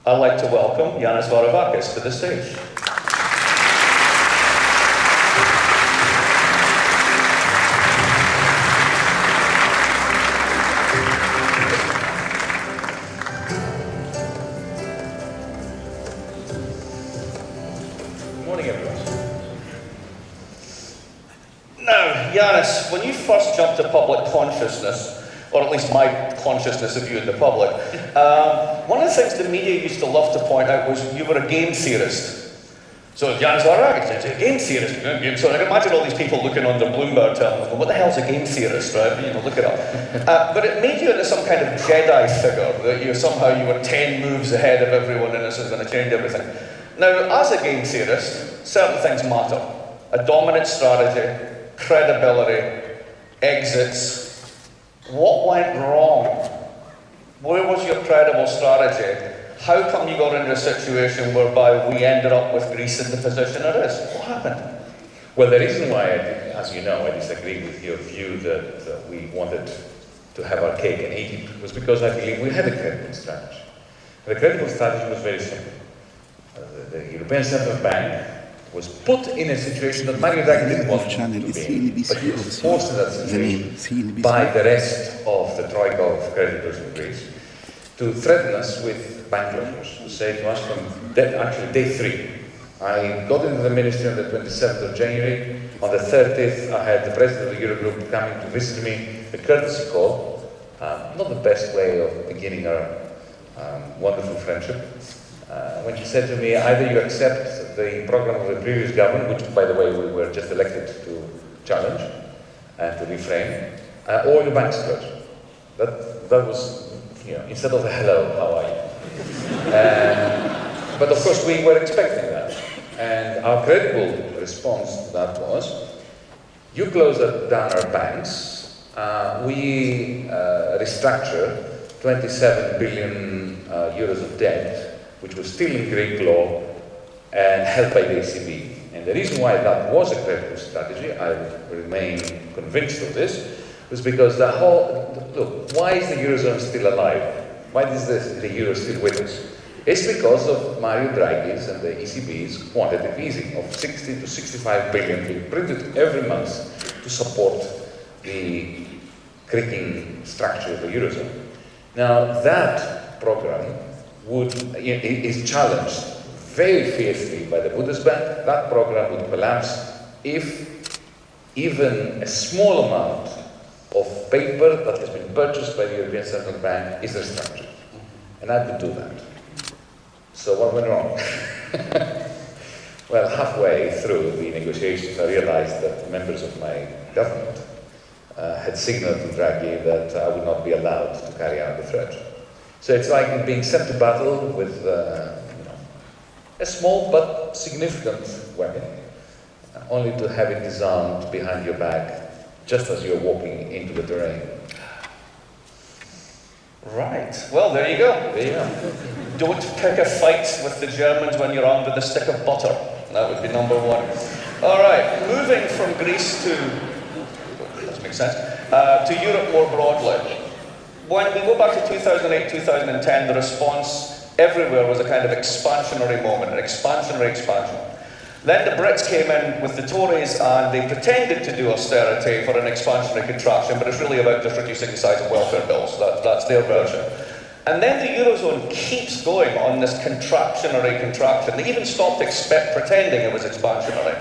I'd like to welcome Yanis Varoufakis to the stage. Good morning, everyone. Now, Yanis, when you first jumped to public consciousness, or at least my consciousness of you in the public, one of the things the media used to love to point out was you were a game theorist. So Yanis Varoufakis, a game theorist. So I can imagine all these people looking on their Bloomberg terminals, what the hell's a game theorist, right? You know, look it up. But it made you into some kind of Jedi figure, that you were 10 moves ahead of everyone and this is going to change everything. Now, as a game theorist, certain things matter. A dominant strategy, credibility, exits. What went wrong? Where was your credible strategy? How come you got into a situation whereby we ended up with Greece in the position it is? What happened? Well, the reason why, as you know, I disagree with your view that we wanted to have our cake and eat it was because I believe we had a credible strategy. The credible strategy was very simple. The European Central Bank was put in a situation that Mario Draghi didn't want to be in, but he was forced in that situation by the rest of the troika of creditors in Greece to threaten us with bank closures, to say to us from day 3. I got into the ministry on the 27th of January. On the 30th, I had the president of the Eurogroup coming to visit me, a courtesy call, not the best way of beginning our wonderful friendship. When she said to me, either you accept the program of the previous government, which, by the way, we were just elected to challenge and to reframe, or the bank's closed. That was, instead of a hello, how are you? But of course, we were expecting that. And our credible response to that was, you close down our banks, we restructure 27 billion euros of debt, which was still in Greek law and held by the ECB. And the reason why that was a credible strategy, I remain convinced of this, was because look, why is the eurozone still alive? Why is the euro still with us? It's because of Mario Draghi's and the ECB's quantitative easing of 60 to 65 billion being printed every month to support the creaking structure of the eurozone. Now, that program is challenged very fiercely by the Bundesbank. That program would collapse if even a small amount of paper that has been purchased by the European Central Bank is restructured. And I would do that. So what went wrong? Well, halfway through the negotiations, I realized that members of my government had signaled to Draghi that I would not be allowed to carry out the threat. So it's like being sent to battle with a small but significant weapon, only to have it disarmed behind your back just as you're walking into the terrain. Right. Well, there you go. There you go. Don't pick a fight with the Germans when you're armed with a stick of butter. That would be number one. All right. Moving from Greece to, doesn't make sense, to Europe more broadly. When we go back to 2008, 2010, the response everywhere was a kind of expansionary moment, an expansionary expansion. Then the Brits came in with the Tories and they pretended to do austerity for an expansionary contraction, but it's really about just reducing the size of welfare bills. That's their version. And then the eurozone keeps going on this contractionary contraction. They even stopped pretending it was expansionary.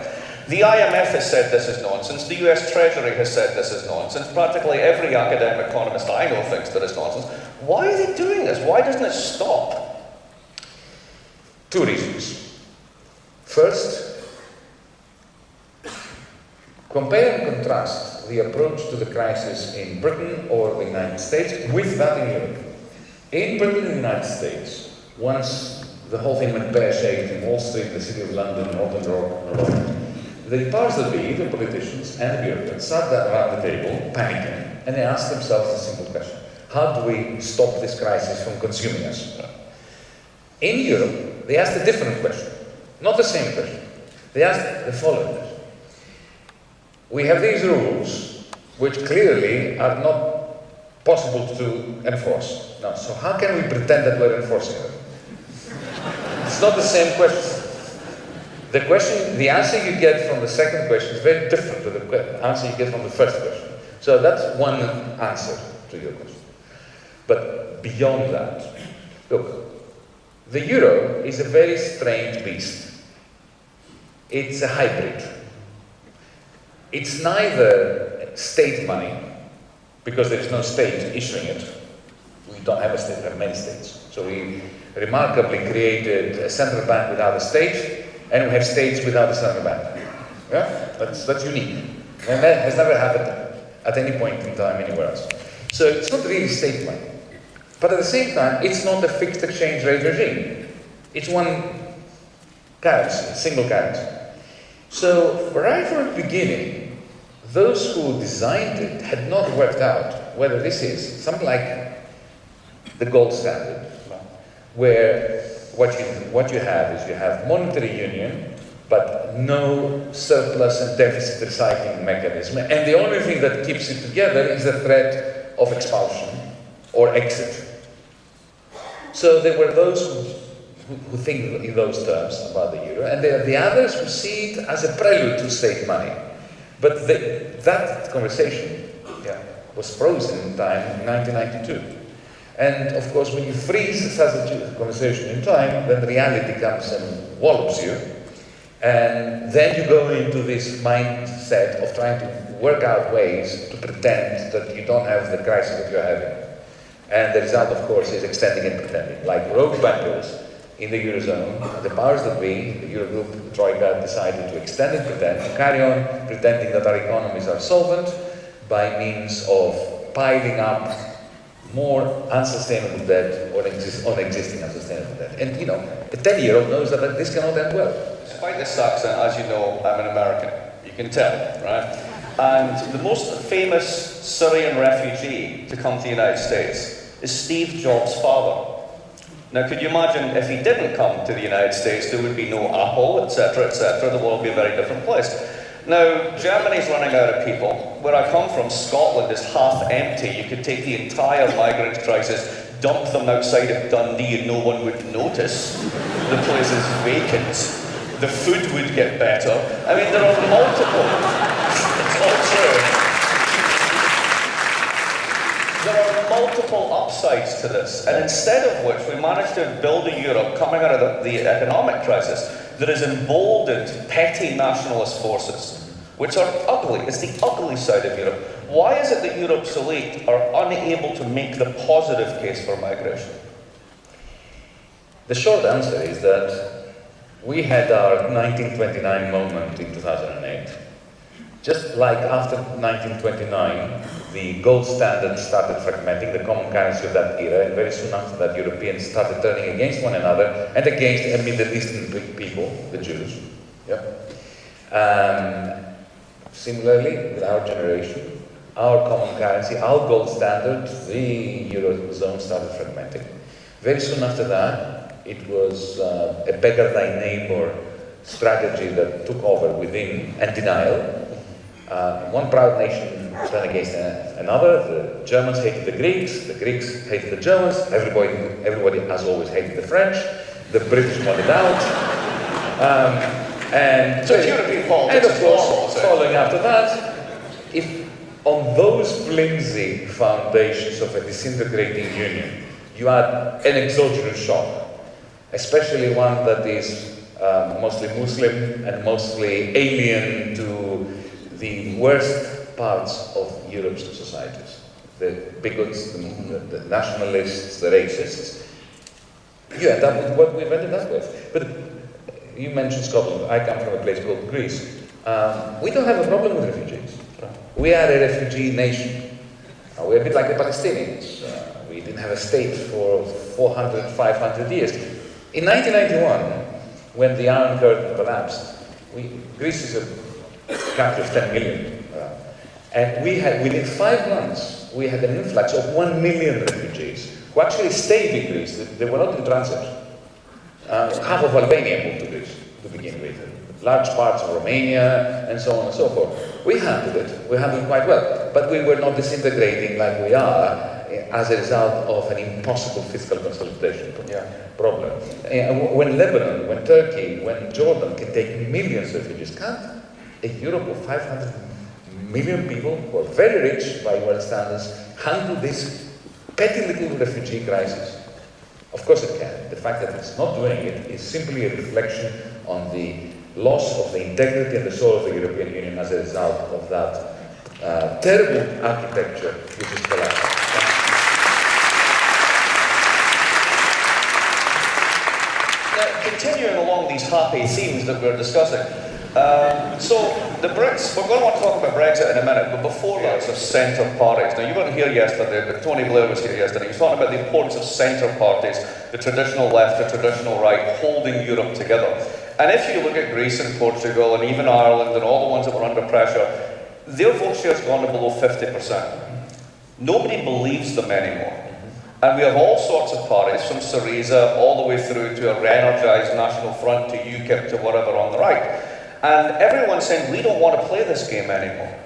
The IMF has said this is nonsense. The US Treasury has said this is nonsense. Practically every academic economist I know thinks that it's nonsense. Why are they doing this? Why doesn't it stop? 2 reasons. First, compare and contrast the approach to the crisis in Britain or the United States with that in Europe. In Britain and the United States, once the whole thing went pear-shaped in Wall Street, the City of London, Northern Rock, the powers that be, the politicians and the bureaucrats, sat around the table, panicking, and they asked themselves a simple question. How do we stop this crisis from consuming us? In Europe, they asked a different question, not the same question. They asked the following question. We have these rules, which clearly are not possible to enforce. Now, so how can we pretend that we're enforcing them? not the same question. The answer you get from the second question is very different to the answer you get from the first question. So that's one answer to your question. But beyond that, look, the euro is a very strange beast. It's a hybrid. It's neither state money, because there is no state issuing it. We don't have a state, we have many states. So we remarkably created a central bank without a state, and we have states without a central bank. Yeah? That's unique. And that has never happened at any point in time anywhere else. So it's not really state money. But at the same time, it's not a fixed exchange rate regime. It's one currency, single currency. So right from the beginning, those who designed it had not worked out whether this is something like the gold standard, where what you have is you have monetary union, but no surplus and deficit recycling mechanism, and the only thing that keeps it together is the threat of expulsion or exit. So there were those who think in those terms about the euro, and there are the others who see it as a prelude to state money. But that conversation was frozen in time in 1992. And of course, when you freeze such a conversation in time, then reality comes and wallops you. And then you go into this mindset of trying to work out ways to pretend that you don't have the crisis that you're having. And the result, of course, is extending and pretending. Like rogue bankers in the eurozone, the powers that be, the Eurogroup, the Troika, decided to extend and pretend, to carry on pretending that our economies are solvent by means of piling up more unsustainable debt on existing unsustainable debt. And you know, a 10-year-old knows that this cannot end well. Despite this accent, as you know, I'm an American. You can tell, right? And the most famous Syrian refugee to come to the United States is Steve Jobs' father. Now, could you imagine if he didn't come to the United States, there would be no Apple, etc., etc. The world would be a very different place. Now, Germany's running out of people. Where I come from, Scotland is half empty. You could take the entire migrant crisis, dump them outside of Dundee and no one would notice. The place is vacant. The food would get better. I mean, there are multiple. It's all true. There are multiple upsides to this, and instead of which we managed to build a Europe coming out of the economic crisis that has emboldened petty nationalist forces, which are ugly. It's the ugly side of Europe. Why is it that Europe's elite are unable to make the positive case for migration? The short answer is that we had our 1929 moment in 2008. Just like after 1929, the gold standard started fragmenting, the common currency of that era, and very soon after that, Europeans started turning against one another and against a Middle Eastern people, the Jews. Similarly, with our generation, our common currency, our gold standard, the eurozone started fragmenting. Very soon after that, it was a beggar thy neighbor strategy that took over within, and denial. One proud nation turned against another. The Germans hated the Greeks hated the Germans, everybody as always hated the French, the British wanted out. So European politics, and of course, following after that, if on those flimsy foundations of a disintegrating union, you add an exogenous shock, especially one that is mostly Muslim and mostly alien to the worst parts of Europe's societies, the bigots, the nationalists, the racists. You end up with what we've ended up with. But you mentioned Scotland. I come from a place called Greece. We don't have a problem with refugees. We are a refugee nation. We're a bit like the Palestinians. We didn't have a state for 400, 500 years. In 1991, when the Iron Curtain collapsed, Greece is a country of 10 million. And within 5 months, we had an influx of 1 million refugees who actually stayed in Greece. They were not in transit. Half of Albania moved to Greece to begin with. Large parts of Romania, and so on and so forth. We handled it quite well. But we were not disintegrating like we are as a result of an impossible fiscal consolidation problem. When Lebanon, when Turkey, when Jordan can take millions of refugees, can't a Europe of 500 million people who are very rich by world standards handle this petty little refugee crisis? Of course it can. The fact that it's not doing it is simply a reflection on the loss of the integrity and the soul of the European Union as a result of that terrible architecture which is collapsing. Now, continuing along these happy themes that we're discussing, so the Brits, we're going to want to talk about Brexit in a minute, but before that, it's of centre parties. Now, you weren't here yesterday, but Tony Blair was here yesterday. He was talking about the importance of centre parties, the traditional left, the traditional right, holding Europe together. And if you look at Greece and Portugal and even Ireland and all the ones that were under pressure, their vote share has gone to below 50%. Nobody believes them anymore. And we have all sorts of parties, from Syriza all the way through to a re-energised National Front to UKIP to whatever on the right. And everyone's saying, we don't want to play this game anymore.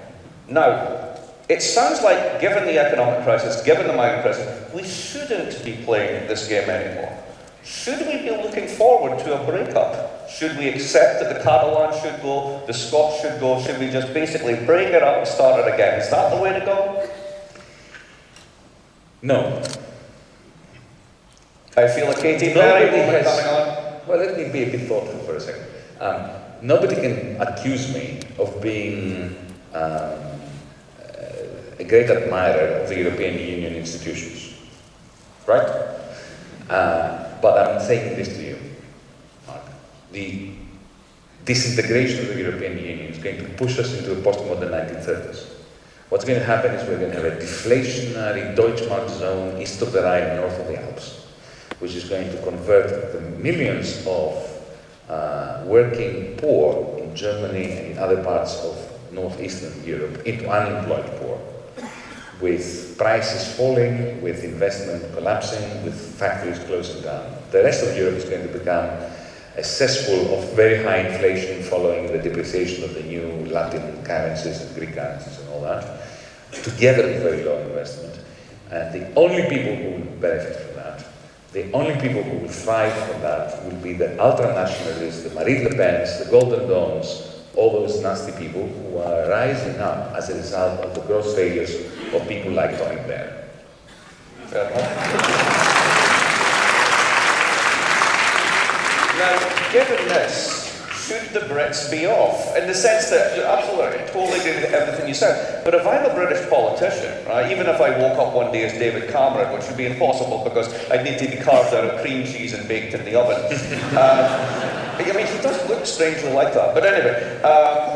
Now, it sounds like, given the economic crisis, given the migrant crisis, we shouldn't be playing this game anymore. Should we be looking forward to a breakup? Should we accept that the Catalans should go, the Scots should go? Should we just basically break it up and start it again? Is that the way to go? No. I feel a Katie Perry moment coming on. Well, let me be a bit thoughtful for a second. Nobody can accuse me of being a great admirer of the European Union institutions, right? But I'm saying this to you, Mark. The disintegration of the European Union is going to push us into the postmodern 1930s. What's going to happen is we're going to have a deflationary Deutschmark zone east of the Rhine, north of the Alps, which is going to convert the millions of working poor in Germany and in other parts of northeastern Europe into unemployed poor, with prices falling, with investment collapsing, with factories closing down. The rest of Europe is going to become a cesspool of very high inflation following the depreciation of the new Latin currencies and Greek currencies and all that, together with very low investment. And the only people who will benefit from that, the only people who will thrive from that will be the ultra-nationalists, the Marine Le Pens, the Golden Dawns, all those nasty people who are rising up as a result of the gross failures of people like Tony Blair. Fair enough. Now, given this, should the Brits be off? In the sense that, you're absolutely, totally agree with everything you said, but if I'm a British politician, right, even if I woke up one day as David Cameron, which would be impossible because I'd need to be carved out of cream cheese and baked in the oven. I mean, he does look strangely like that. But anyway,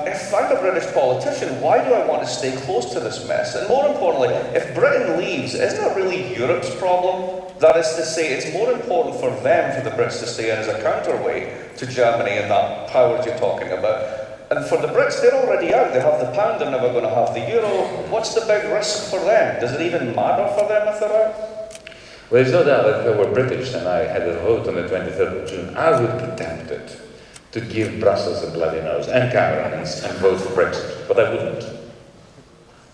if I'm a British politician, why do I want to stay close to this mess? And more importantly, if Britain leaves, isn't it really Europe's problem? That is to say, it's more important for them, for the Brits to stay in as a counterweight to Germany and that powers you're talking about. And for the Brits, they're already out. They have the pound, they're never going to have the euro. What's the big risk for them? Does it even matter for them if they're out? Well, there's no doubt that if I were British and I had a vote on the 23rd of June, I would be tempted to give Brussels a bloody nose and Cameron and vote for Brexit, but I wouldn't.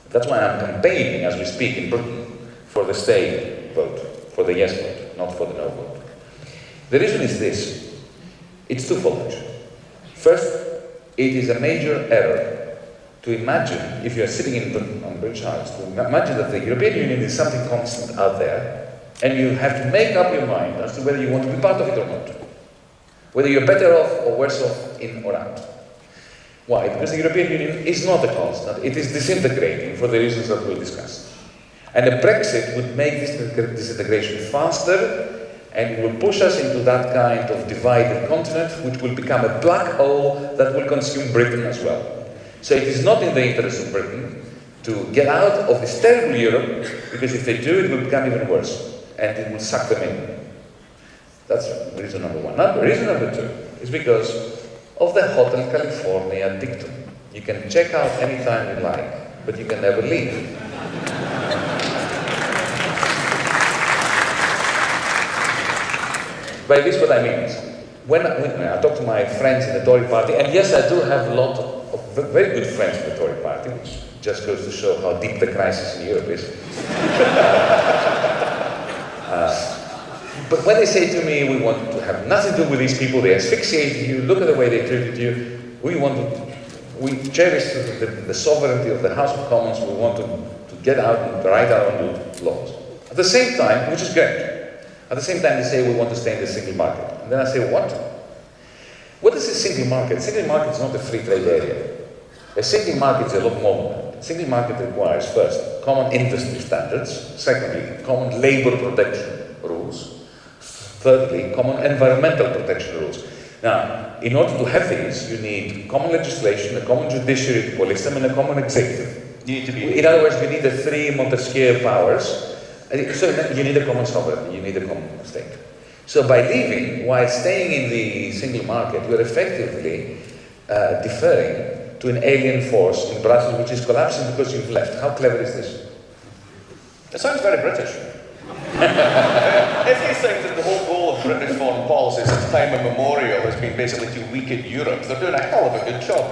That's why I'm campaigning, as we speak in Britain, for the stay vote, for the yes vote, not for the no vote. The reason is this. It's twofold, actually. First, it is a major error to imagine, if you're sitting in Britain on British Isles, to imagine that the European Union is something constant out there, and you have to make up your mind as to whether you want to be part of it or not. Whether you're better off or worse off in or out. Why? Because the European Union is not a constant. It is disintegrating for the reasons that we discussed. And a Brexit would make this disintegration faster, and it will push us into that kind of divided continent, which will become a black hole that will consume Britain as well. So it is not in the interest of Britain to get out of this terrible Europe, because if they do, it will become even worse, and it will suck them in. That's reason number one. Reason number two is because of the Hotel California dictum. You can check out anytime you like, but you can never leave. By this, what I mean is, when I talk to my friends in the Tory party, and yes, I do have a lot of very good friends in the Tory party, which just goes to show how deep the crisis in Europe is. But when they say to me, we want to have nothing to do with these people, they asphyxiate you, look at the way they treated you, we cherish the sovereignty of the House of Commons, we want to get out and write our own laws. At the same time, which is great, at the same time they say we want to stay in the single market. And then I say, what? What is a single market? A single market is not a free trade area. A single market is a lot more than that. A single market requires, first, common industry standards, secondly, common labor protection rules, thirdly, common environmental protection rules. Now, in order to have these, you need common legislation, a common judiciary to police them, and a common executive. In other words, you need the three Montesquieu powers. So you need a common sovereignty, you need a common state. So by leaving, while staying in the single market, you're effectively deferring to an alien force in Brussels which is collapsing because you've left. How clever is this? It sounds very British. If you think that the whole goal of British foreign policy since time immemorial has been basically to weaken Europe, they're doing a hell of a good job.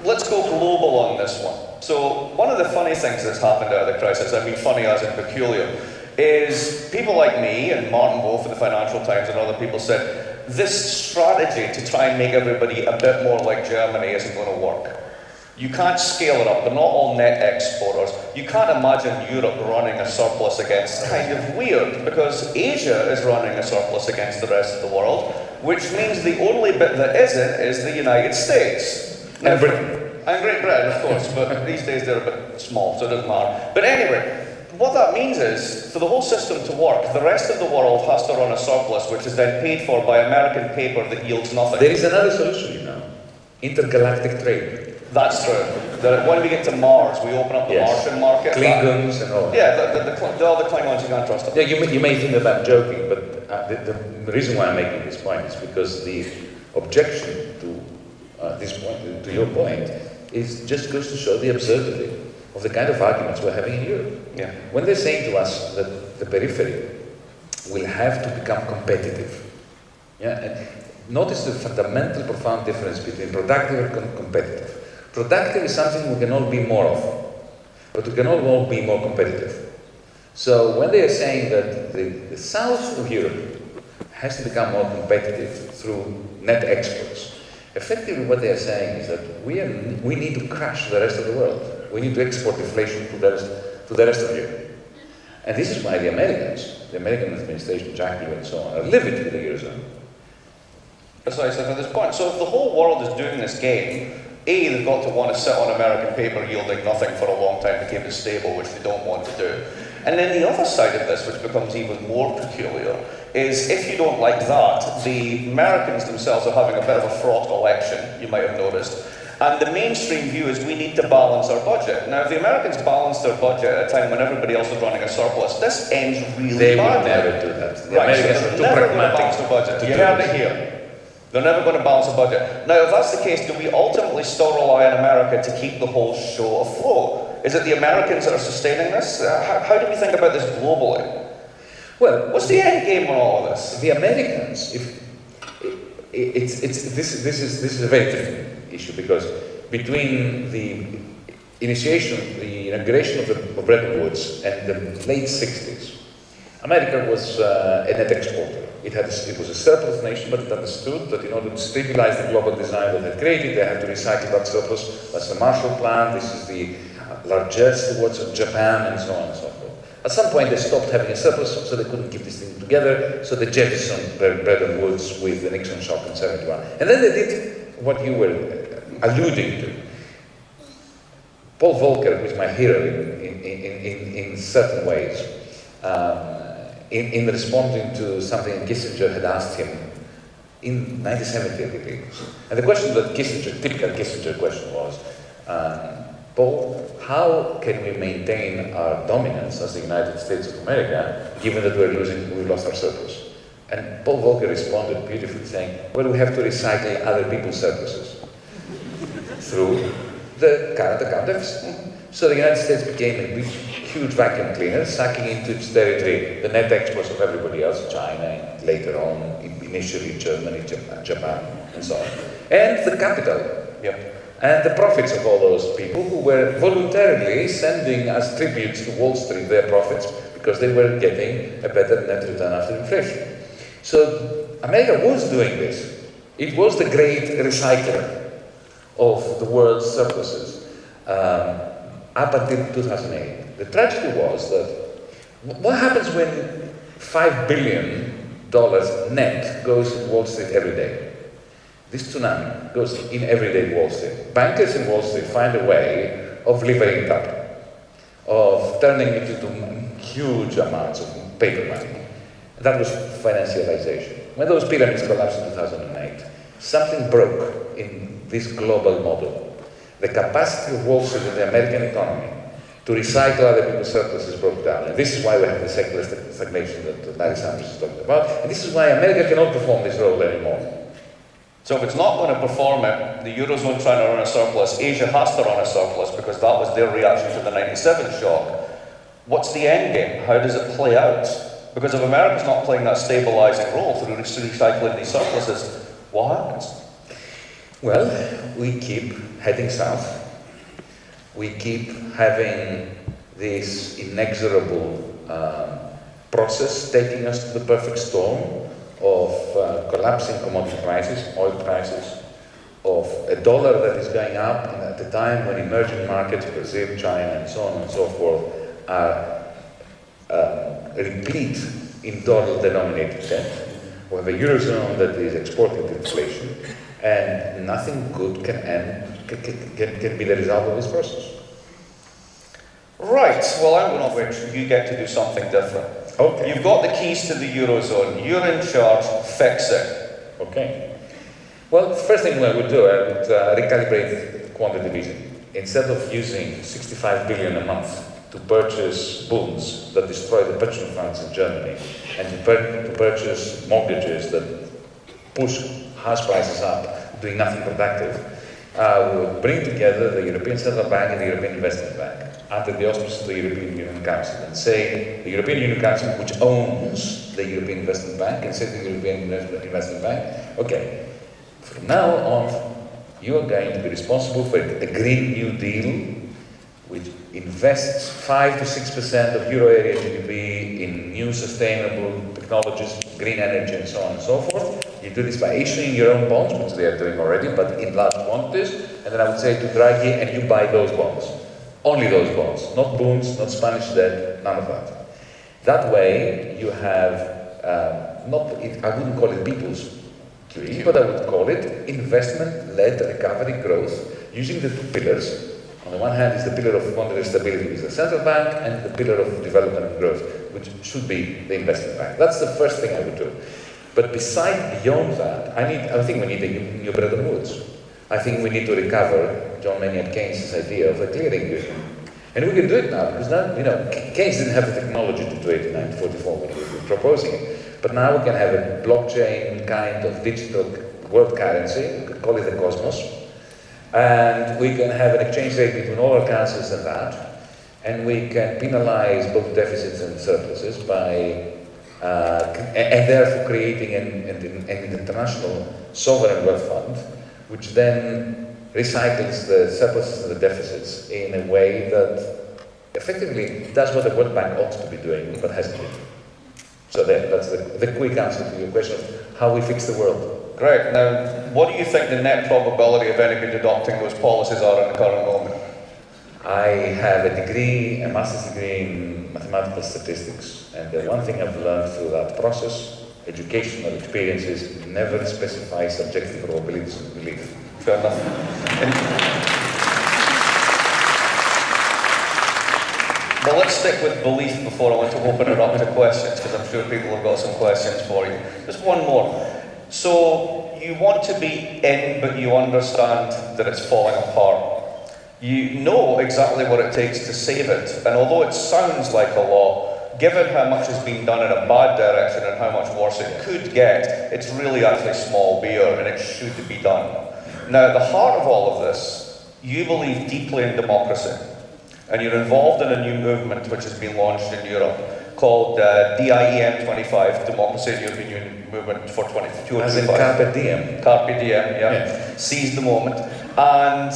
Let's go global on this one. So one of the funny things that's happened out of the crisis, I mean funny as in peculiar, is people like me and Martin Wolf of the Financial Times and other people said, this strategy to try and make everybody a bit more like Germany isn't going to work. You can't scale it up. They're not all net exporters. You can't imagine Europe running a surplus against. It's kind of weird because Asia is running a surplus against the rest of the world, which means the only bit that isn't is the United States. And Britain. And Great Britain, of course, but these days they're a bit small, so it doesn't matter. But anyway, what that means is, for the whole system to work, the rest of the world has to run a surplus, which is then paid for by American paper that yields nothing. There is another solution now. Intergalactic trade. That's true. When we get to Mars, we open up the Martian market. Klingons and all. Yeah, all the Klingons, you can't trust them. Yeah, you may think that I'm joking, but the reason why I'm making this point is because the objection to this point, to your point, is just goes to show the absurdity of the kind of arguments we're having in Europe. Yeah. When they're saying to us that the periphery will have to become competitive, and notice the fundamental, profound difference between productive and competitive. Productive is something we can all be more of, but we can all be more competitive. So when they are saying that the south of Europe has to become more competitive through net exports, effectively what they are saying is that we need to crush the rest of the world. We need to export deflation to the rest of Europe. And this is why the American administration, Jack Lew and so on, are livid with the eurozone. Precisely for this point. So if the whole world is doing this game, A, they've got to want to sit on American paper yielding nothing for a long time to keep it stable, which they don't want to do. And then the other side of this, which becomes even more peculiar, is if you don't like that, the Americans themselves are having a bit of a fraught election, you might have noticed. And the mainstream view is we need to balance our budget. Now, if the Americans balance their budget at a time when everybody else is running a surplus, this ends really badly. They would never do that. The Americans are too pragmatic to balance the budget. You heard it here. They're never going to balance a budget. Now, if that's the case, do we ultimately still rely on America to keep the whole show afloat? Is it the Americans that are sustaining this? How do we think about this globally? Well, what's the end game on all of this? The Americans, this is a very different issue because between the inauguration of Bretton Woods and the late 60s, America was a net exporter. It was a surplus nation, but it understood that in order to stabilize the global design that it created, they had to recycle that surplus. That's the Marshall Plan. This is the largesse towards Japan, and so on and so forth. At some point, they stopped having a surplus, so they couldn't keep this thing together. So they jettisoned Bretton Woods with the Nixon shock in '71, and then they did what you were alluding to. Paul Volcker, who is my hero in certain ways. In responding to something Kissinger had asked him in 1970, I believe. And the question that typical Kissinger question was, Paul, how can we maintain our dominance as the United States of America, given that we've lost our surplus? And Paul Volcker responded beautifully saying, well, we have to recycle other people's surpluses through the current account deficit. So the United States became a big, huge vacuum cleaner, sucking into its territory the net exports of everybody else, China, and later on, initially Germany, Japan, and so on. And the capital, and the profits of all those people who were voluntarily sending as tributes to Wall Street their profits, because they were getting a better net return after inflation. So America was doing this. It was the great recycler of the world's surpluses up until 2008. The tragedy was that what happens when $5 billion net goes in Wall Street every day? This tsunami goes in everyday Wall Street. Bankers in Wall Street find a way of levering it up, of turning it into huge amounts of paper money. And that was financialization. When those pyramids collapsed in 2008, something broke in this global model. The capacity of Wall Street and the American economy to recycle other people's surpluses broke down. And this is why we have the secular stagnation that Larry Summers is talking about. And this is why America cannot perform this role anymore. So if it's not going to perform it, the eurozone trying to run a surplus, Asia has to run a surplus because that was their reaction to the 97 shock. What's the end game? How does it play out? Because if America's not playing that stabilizing role through recycling these surpluses, what happens? Well, we keep heading south. We keep having this inexorable process taking us to the perfect storm of collapsing commodity prices, oil prices, of a dollar that is going up, and at the time when emerging markets, Brazil, China, and so on and so forth, are replete in dollar-denominated debt. We have a eurozone that is exporting to inflation, and nothing good can be the result of this process. Right, well I'm going to wait you get to do something different. Okay. You've got the keys to the eurozone, you're in charge, fix it. Okay. Well, the first thing I would do, I would recalibrate quantitative easing. Instead of using 65 billion a month to purchase bonds that destroy the pension funds in Germany, and to purchase mortgages that push house prices up, doing nothing productive, we would bring together the European Central Bank and the European Investment Bank under the auspices of the European Union Council, and say the European Union Council, which owns the European Investment Bank, and say to the European Investment Bank, okay, from now on, you are going to be responsible for a Green New Deal, which invests 5 to 6% of euro area GDP in new sustainable technologies, green energy, and so on and so forth. You do this by issuing your own bonds, which they are doing already, but in large quantities. And then I would say to Draghi, and you buy those bonds. Only those bonds, not bonds, not Spanish debt, none of that. That way, you have, I wouldn't call it people's QE, but I would call it investment-led recovery growth, using the two pillars. On the one hand is the pillar of monetary stability, which is the central bank, and the pillar of development and growth, which should be the investment bank. That's the first thing I would do. But beyond that, I think we need a new Bretton Woods. I think we need to recover John Maynard Keynes' idea of a clearing union. And we can do it now, because now, Keynes didn't have the technology to do it in 1944 when he was proposing it. But now we can have a blockchain kind of digital world currency, we could call it the cosmos, and we can have an exchange rate between all our currencies and that, and we can penalize both deficits and surpluses by, and therefore creating an international sovereign wealth fund, which then recycles the surpluses and the deficits in a way that effectively does what the World Bank ought to be doing, but hasn't been. So that's the quick answer to your question of how we fix the world. Great. Now, what do you think the net probability of anybody adopting those policies are in the current moment? I have a master's degree in mathematical statistics, and the one thing I've learned through that process, educational experiences, never specify subjective probabilities of belief. Fair enough. Well, let's stick with belief before I want to open it up to questions, because I'm sure people have got some questions for you. Just one more. So, you want to be in, but you understand that it's falling apart. You know exactly what it takes to save it, and although it sounds like a lot, given how much has been done in a bad direction and how much worse it could get, it's really actually small beer, and it should be done. Now, at the heart of all of this, you believe deeply in democracy, and you're involved in a new movement which has been launched in Europe called DIEM 25, Democracy in European Union Movement for 2025. As in Carpe Diem. Carpe Diem, yeah. Seize the moment. And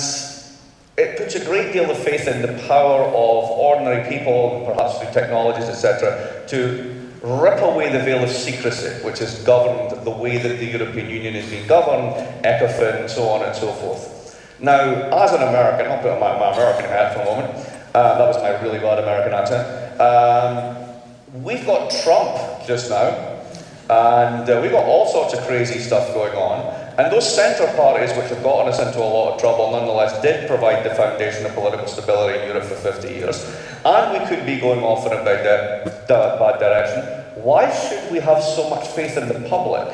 it puts a great deal of faith in the power of ordinary people, perhaps through technologies, etc., to rip away the veil of secrecy, which has governed the way that the European Union has been governed, ECOFIN, so on and so forth. Now, as an American, I'll put on my American hat for a moment. That was my really bad American accent. We've got Trump just now, and we've got all sorts of crazy stuff going on. And those centre parties, which have gotten us into a lot of trouble, nonetheless did provide the foundation of political stability in Europe for 50 years. And we could be going off in a bad direction. Why should we have so much faith in the public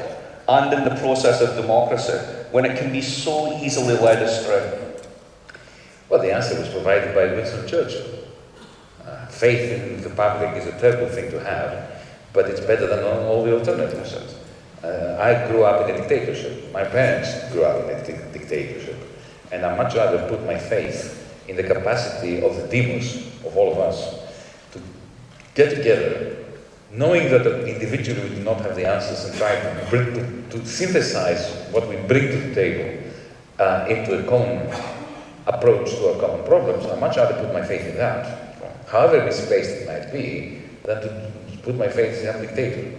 and in the process of democracy when it can be so easily led astray? Well, the answer was provided by Winston Churchill. Faith in the public is a terrible thing to have, but it's better than all the alternatives. I grew up in a dictatorship. My parents grew up in a dictatorship. And I much rather put my faith in the capacity of the demos, of all of us, to get together, knowing that individually we do not have the answers, and try to synthesize what we bring to the table into a common approach to our common problems. I much rather put my faith in that, however misplaced it might be, than to put my faith in some dictator.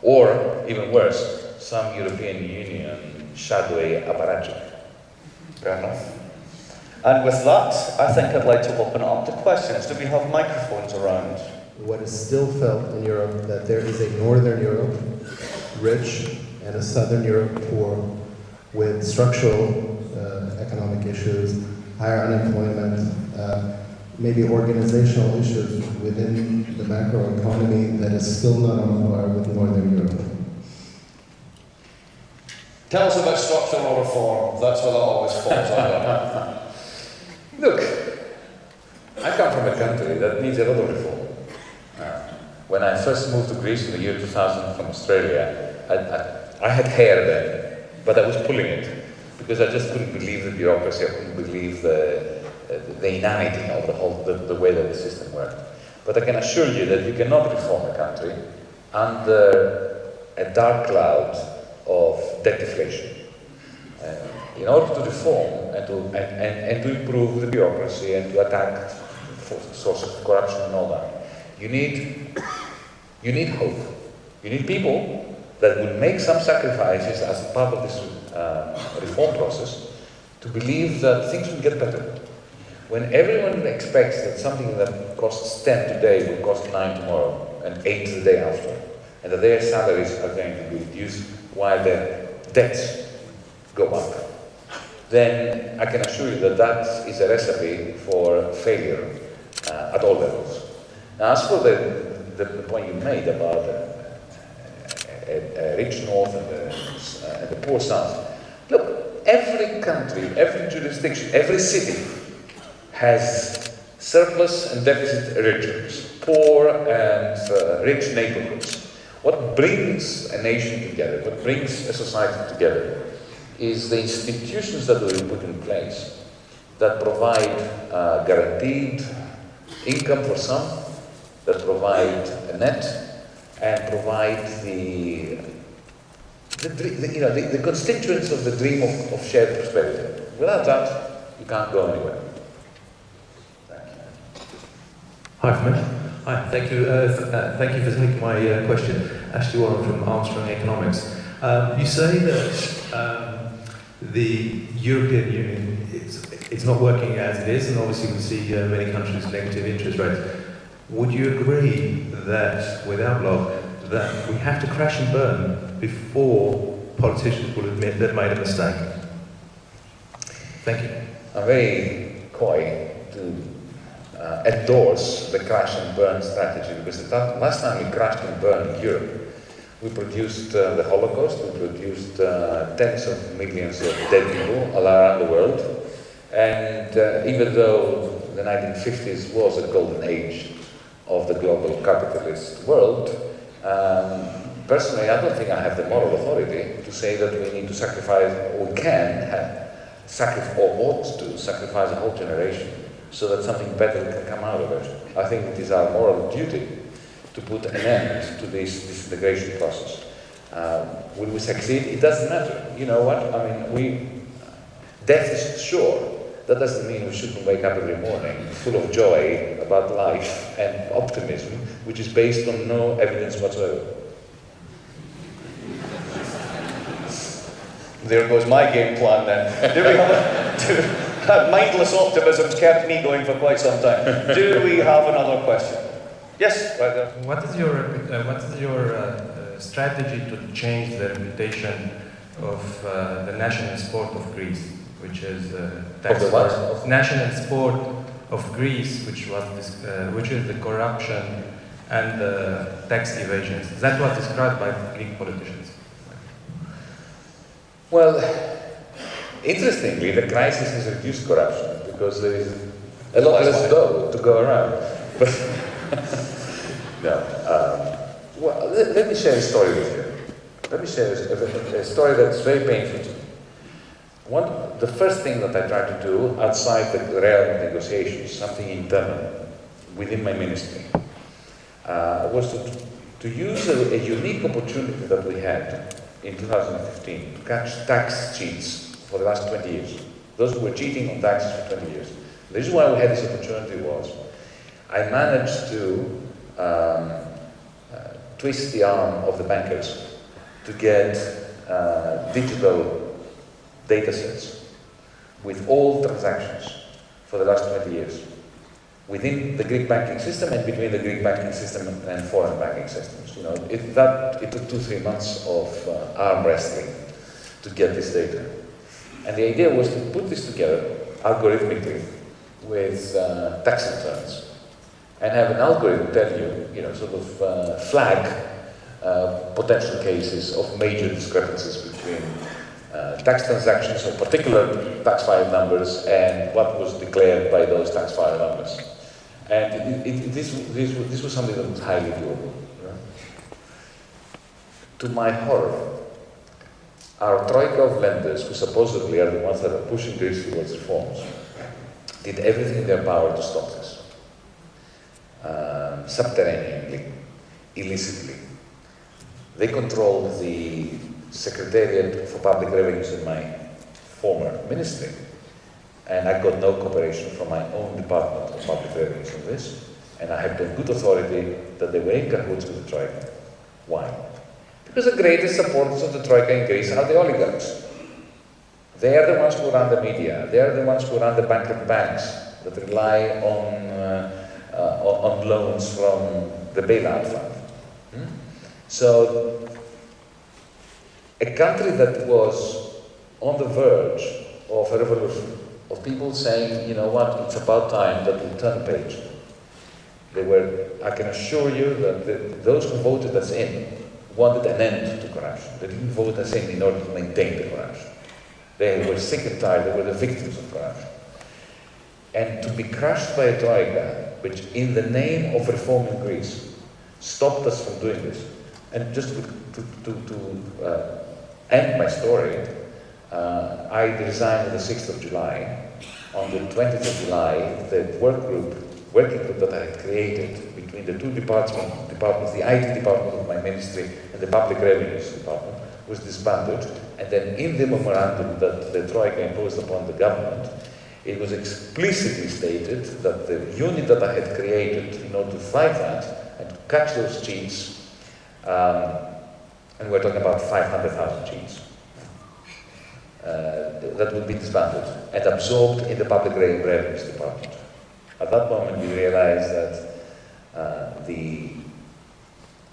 Or, even worse, some European Union shadowy apparatchik. Fair enough. And with that, I think I'd like to open it up to questions. Do we have microphones around? What is still felt in Europe, that there is a Northern Europe, rich, and a Southern Europe, poor, with structural economic issues, higher unemployment, maybe organizational issues within the macroeconomy that is still not on par with Northern Europe. Tell us about structural reform. That's what that always falls under. Look, I come from a country that needs a lot of reform. When I first moved to Greece in the year 2000 from Australia, I had hair then, but I was pulling it because I just couldn't believe the bureaucracy. I couldn't believe the inanity of the way that the system worked. But I can assure you that you cannot reform a country under a dark cloud of debt deflation. In order to reform and to improve the bureaucracy and to attack sources of corruption and all that, you need hope. You need people that will make some sacrifices as part of this reform process to believe that things will get better. When everyone expects that something that costs 10 today will cost 9 tomorrow and 8 the day after, and that their salaries are going to be reduced while their debts go up, then I can assure you that that is a recipe for failure at all levels. Now, as for the point you made about a rich north and the poor south, look, every country, every jurisdiction, every city has surplus and deficit regions, poor and rich neighborhoods. What brings a nation together, what brings a society together, is the institutions that we put in place that provide guaranteed income for some, that provide a net, and provide the constituents of the dream of shared prosperity. Without that, you can't go anywhere. Hi, Hi, thank you. Thank you for taking my question. Ashley Warren from Armstrong Economics. You say that the European Union it's not working as it is, and obviously we see many countries negative interest rates. Would you agree that, without love, that we have to crash and burn before politicians will admit they've made a mistake? Thank you. I'm very coy to endorse the crash and burn strategy, because the last time we crashed and burned Europe, we produced the Holocaust, we produced tens of millions of dead people all around the world, and even though the 1950s was a golden age of the global capitalist world, personally I don't think I have the moral authority to say that we need to sacrifice, or we can or ought to sacrifice a whole generation so that something better can come out of it. I think it is our moral duty to put an end to this disintegration process. Will we succeed? It doesn't matter. You know what? I mean, death is sure, that doesn't mean we shouldn't wake up every morning full of joy about life and optimism, which is based on no evidence whatsoever. There goes my game plan then. Do we have mindless optimism's kept me going for quite some time. Do we have another question? Yes, right there. What is your strategy to change the reputation of the national sport of Greece, which is Of the what? national sport of Greece, which is the corruption and tax evasions? That was described by Greek politicians. Well, interestingly, the crisis has reduced corruption because there is a lot less dough to go around. But no. Well, let me share a story with you. Let me share a story that's very painful to me. The first thing that I tried to do outside the realm of negotiations, something internal within my ministry, was to use a unique opportunity that we had in 2015 to catch tax cheats for the last 20 years. Those who were cheating on taxes for 20 years. The reason why we had this opportunity was I managed to twist the arm of the bankers to get digital data sets with all transactions for the last 20 years within the Greek banking system and between the Greek banking system and foreign banking systems. You know, it took 2-3 months of arm wrestling to get this data. And the idea was to put this together algorithmically with tax returns and have an algorithm tell you, sort of flag potential cases of major discrepancies between tax transactions of particular tax file numbers and what was declared by those tax file numbers. And this was something that was highly doable. Right? To my horror, our troika of lenders, who supposedly are the ones that are pushing Greece towards reforms, did everything in their power to stop this. Subterraneously, illicitly. They controlled the Secretariat for Public Revenues in my former ministry, and I got no cooperation from my own Department of Public Revenues on this, and I have on good authority that they were in cahoots with the Troika. Why? Because the greatest supporters of the Troika in Greece are the oligarchs. They are the ones who run the media, they are the ones who run the bankrupt banks that rely on loans from the bailout fund. So, a country that was on the verge of a revolution, of people saying, you know what, it's about time that we turn the page. I can assure you that those who voted us in wanted an end to corruption. They didn't vote us in order to maintain the corruption. They were sick and tired, they were the victims of corruption. And to be crushed by a troika, which in the name of reforming Greece, stopped us from doing this. And just to end my story, I resigned on the 6th of July. On the 20th of July, the working group that I had created between the two departments, the IT department of my ministry and the public revenues department, was disbanded. And then in the memorandum that the Troika imposed upon the government, it was explicitly stated that the unit that I had created in order to fight that and to catch those cheats, and we're talking about 500,000 cheats, that would be disbanded and absorbed in the public revenues department. At that moment, we realized that the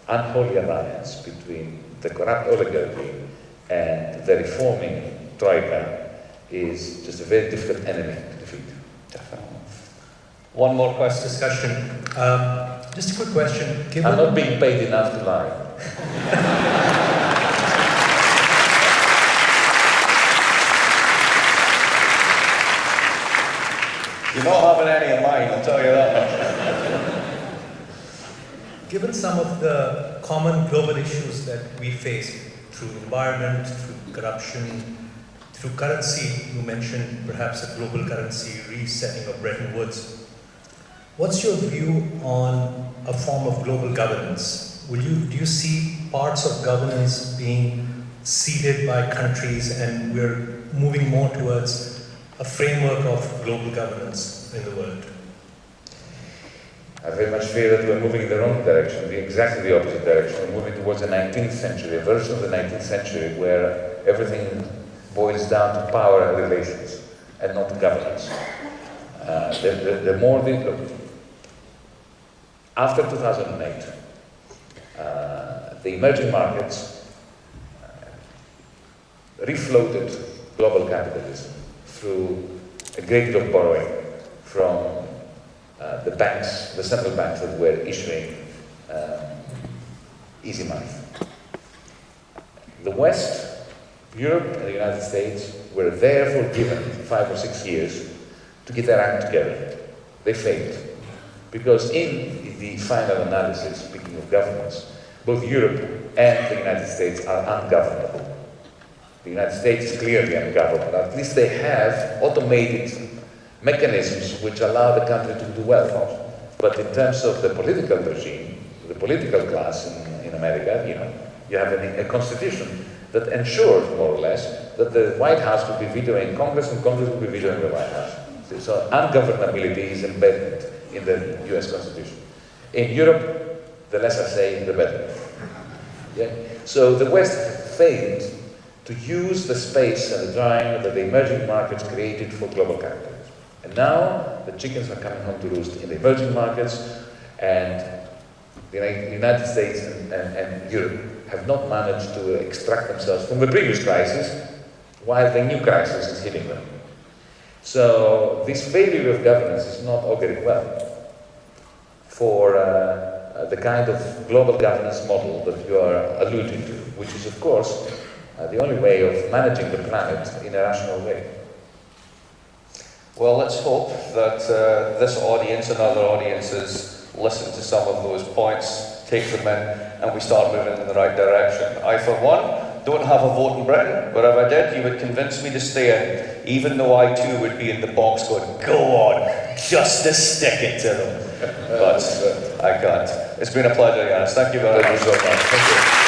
unholy alliance between the corrupt oligarchy and the reforming troika is just a very difficult enemy to defeat. One more question. Discussion. Just a quick question. I'm not being paid enough to lie. You're not having any of mine, I'll tell you that much. Given some of the common global issues that we face through environment, through corruption, through currency, you mentioned perhaps a global currency resetting of Bretton Woods. What's your view on a form of global governance? Do you see parts of governance being ceded by countries and we're moving more towards a framework of global governance in the world? I very much fear that we're moving in the wrong direction, exactly the opposite direction. We're moving towards the 19th century, a version of the 19th century where everything boils down to power relations and not governance. Look, after 2008, the emerging markets refloated global capitalism through a great deal of borrowing from the banks, the central banks that were issuing easy money. The West, Europe and the United States were therefore given 5 or 6 years to get their act together. They failed. Because in the final analysis, speaking of governance, both Europe and the United States are ungovernable. The United States is clearly ungovernable. At least they have automated mechanisms which allow the country to do well. But in terms of the political regime, the political class in America, you have a constitution that ensures, more or less, that the White House will be vetoing Congress and Congress will be vetoing the White House. So ungovernability is embedded in the US Constitution. In Europe, the less I say, the better. Yeah? So the West failed to use the space and the time that the emerging markets created for global capitalism. And now the chickens are coming home to roost in the emerging markets, and the United States and Europe have not managed to extract themselves from the previous crisis while the new crisis is hitting them. So this failure of governance is not auguring well for the kind of global governance model that you are alluding to, which is, of course, the only way of managing the planet in a rational way. Well, let's hope that this audience and other audiences listen to some of those points, take them in, and we start moving in the right direction. I, for one, don't have a vote in Britain, but if I did, you would convince me to stay in, even though I too would be in the box going, go on, just to stick it to them. But I can't. It's been a pleasure, Yanis. Thank you very much. Thank you so much. Thank you.